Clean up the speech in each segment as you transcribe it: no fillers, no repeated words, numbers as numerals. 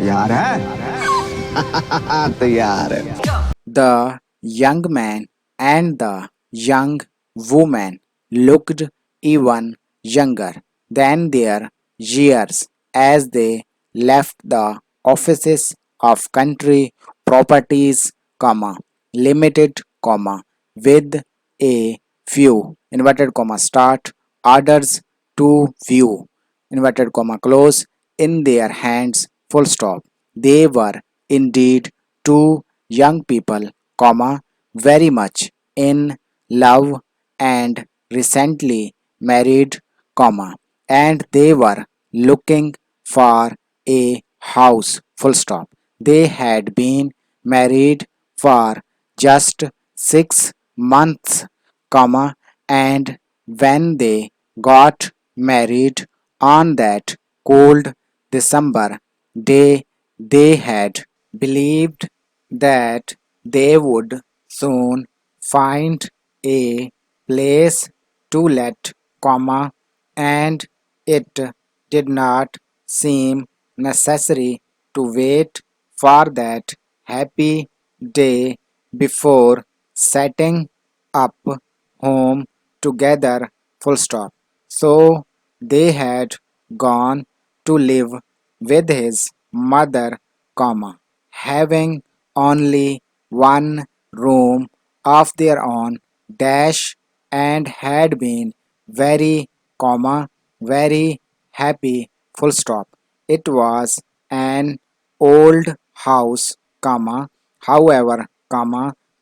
तैयार है? तैयार है। The young man and the young woman looked even younger than their years as they left the offices of country properties, limited, with a few inverted comma start orders to view inverted comma close in their hands full stop. They were indeed two young people, very much in love and recently married, and they were looking for a house, full stop. They had been married for just 6 months, and when they got married on that cold December day, they had believed that they would soon find a place to let, and it did not seem necessary to wait for that happy day before setting up home together, full stop. So they had gone to live with his mother, having only one room of their own, and had been very, very happy, full stop. It was an old house, however,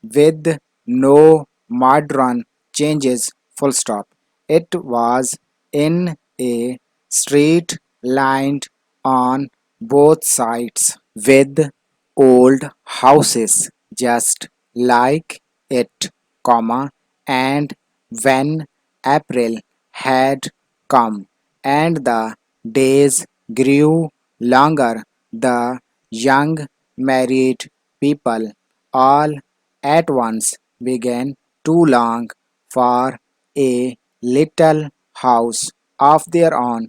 with no modern changes, full stop. It was in a street lined on both sides with old houses just like it, and when April had come and the days grew longer, the young married people all at once began to long for a little house of their own,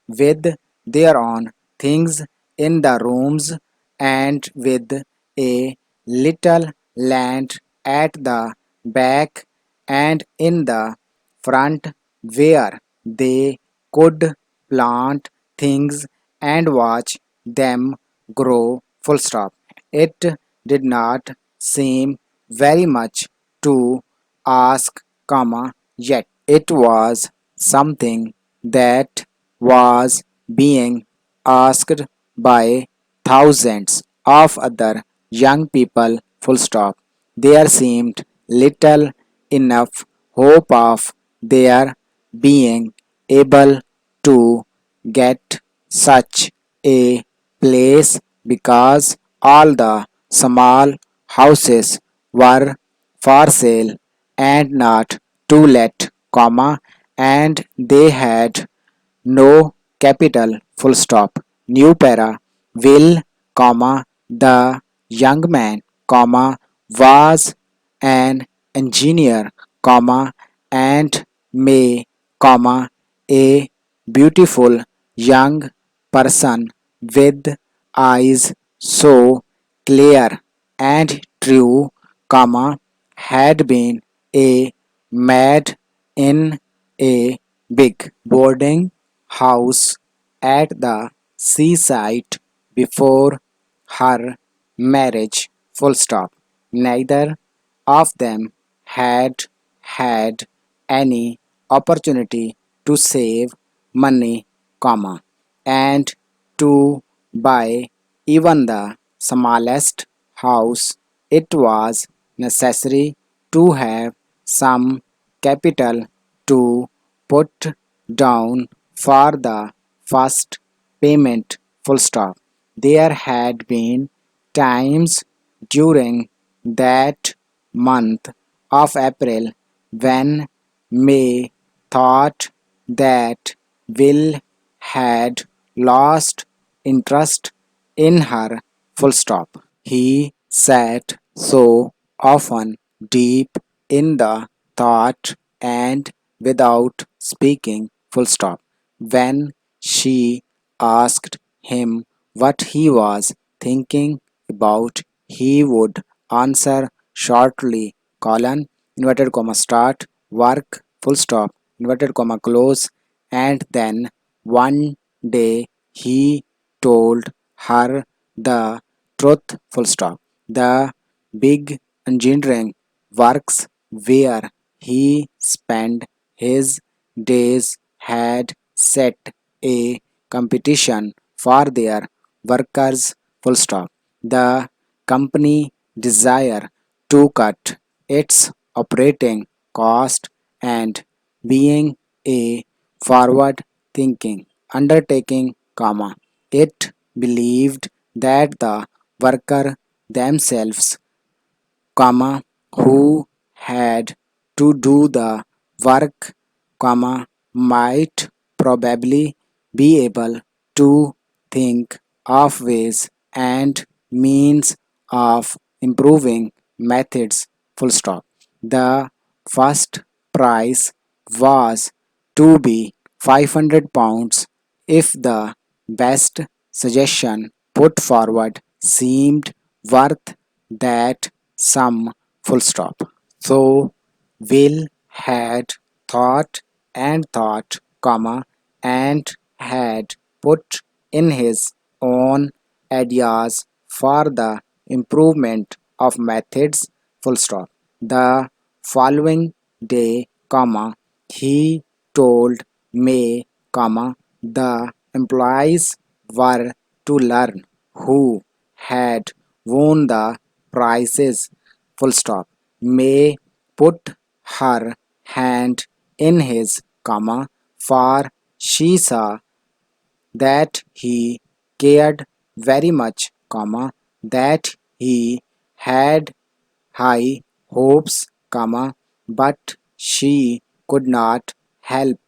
with their own things in the rooms and with a little land at the back and in the front where they could plant things and watch them grow, full stop. It did not seem very much to ask, yet it was something that was being asked by thousands of other young people, full stop. There seemed little enough hope of their being able to get such a place because all the small houses were for sale and not to let, and they had no capital, full stop. New para will, the young man, was an engineer, and may, a beautiful young person with eyes so clear and true, had been a maid in a big boarding house at the seaside before her marriage, full stop. Neither of them had had any opportunity to save money, and to buy even the smallest house. It was necessary to have some capital to put down for the first payment, full stop. There had been times during that month of April when May thought that Will had lost interest in her, full stop. He sat so often deep in the thought and without speaking, full stop. When she asked him what he was thinking about, he would answer shortly, colon, inverted comma start, work, full stop, inverted comma close, and then one day he told her the truth, full stop. The big engineering works where he spent his days had set a competition for their workers, full stop. The company desire to cut its operating cost and being a forward thinking undertaking, comma, it believed that the worker themselves, comma, who had to do the work, comma, might probably be able to think of ways and means of improving methods, full stop. The first price was to be 500 pounds if the best suggestion put forward seemed worth that sum, full stop. So Will had thought and thought, comma, and had put in his own ideas for the improvement of methods, full stop. The following day, comma, he told May, comma, the employees were to learn who had won the prizes, full stop. May put her hand in his, comma, for she saw that he cared very much, comma, that he had high hopes, comma, but she could not help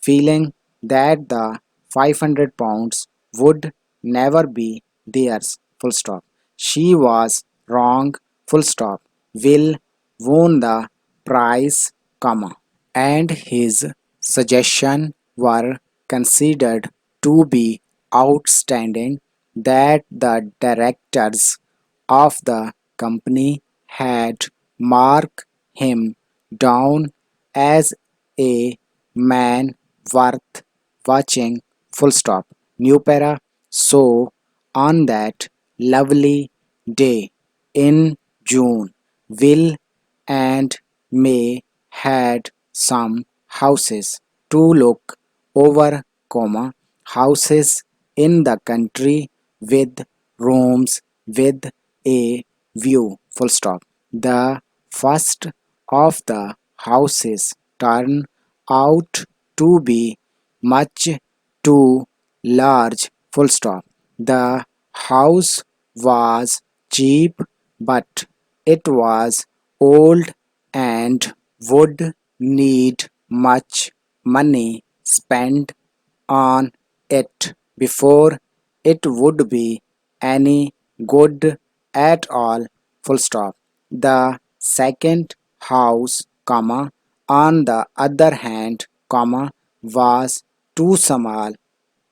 feeling that the 500 pounds would never be theirs, full stop. She was wrong, full stop. Will won the prize, comma, and his suggestions were considered to be outstanding, that the directors of the company had marked him down as a man worth watching, full stop. New para. So on that lovely day in June, Will and May had some houses to look over, comma, houses in the country with rooms with a view, full stop. The first of the houses turned out to be much too large, full stop. The house was cheap, but it was old and would need much money spent on it before it would be any good at all, full stop. The second house, comma, on the other hand, comma, was too small,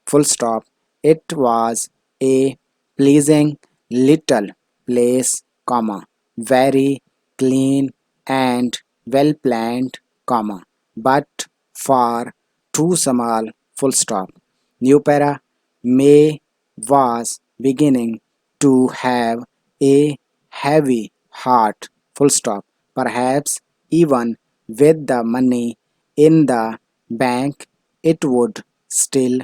full stop. It was a pleasing little place, comma, very clean and well planned, comma, but far too small, full stop. New para. May was beginning to have a heavy heart, full stop. Perhaps even with the money in the bank, it would still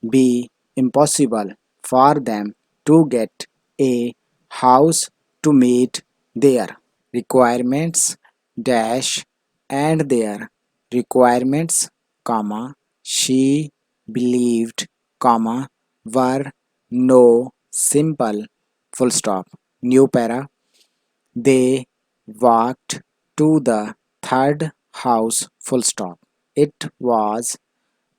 be impossible for them to get a house to meet their requirements, dash, and their requirements, comma, she believed, comma, were no simple, full stop. New para. They walked to the third house, full stop. It was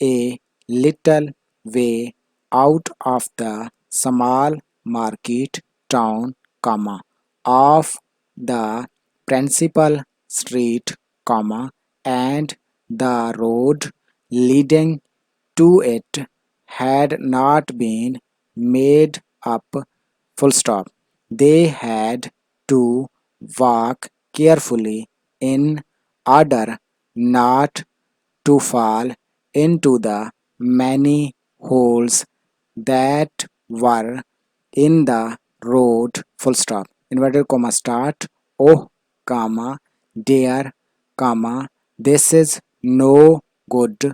a little way out of the small market town, comma, of the principal street, comma, and the road leading to it had not been made up, full stop. They had to walk carefully in order not to fall into the many holes that were in the road, full stop. Inverted comma start. Oh, comma, dear, comma, this is no good,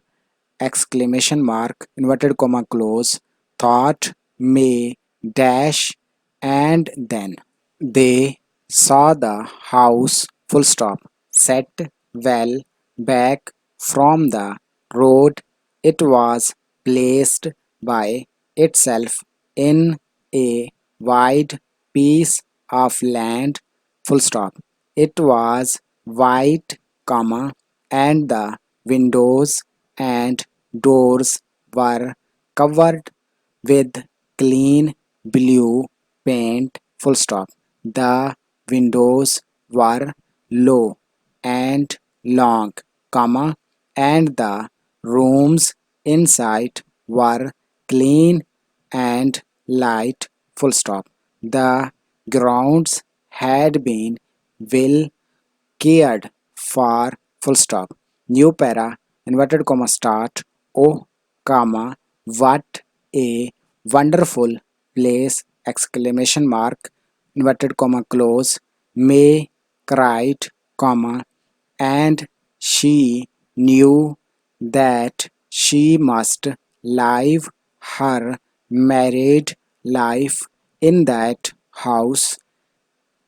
exclamation mark, inverted comma close, thought, may, dash, and then. They saw the house, full stop, set well back from the road. It was placed by itself in a wide piece of land, full stop. It was white, comma, and the windows and doors were covered with clean blue paint, full stop. The windows were low and long, comma, and the rooms inside were clean and light, full stop. The grounds had been well cared for, full stop. New para, inverted comma start. Oh, comma, what a wonderful place, exclamation mark, inverted comma close. May cried, comma, and she knew that she must live her married life in that house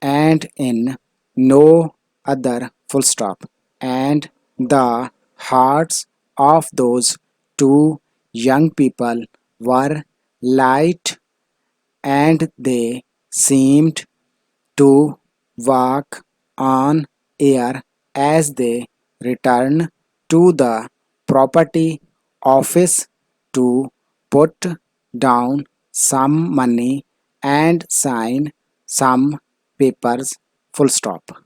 and in no other, full stop. And the hearts of those two young people were light, and they seemed to walk on air as they returned to the property office to put down some money and sign some papers, full stop.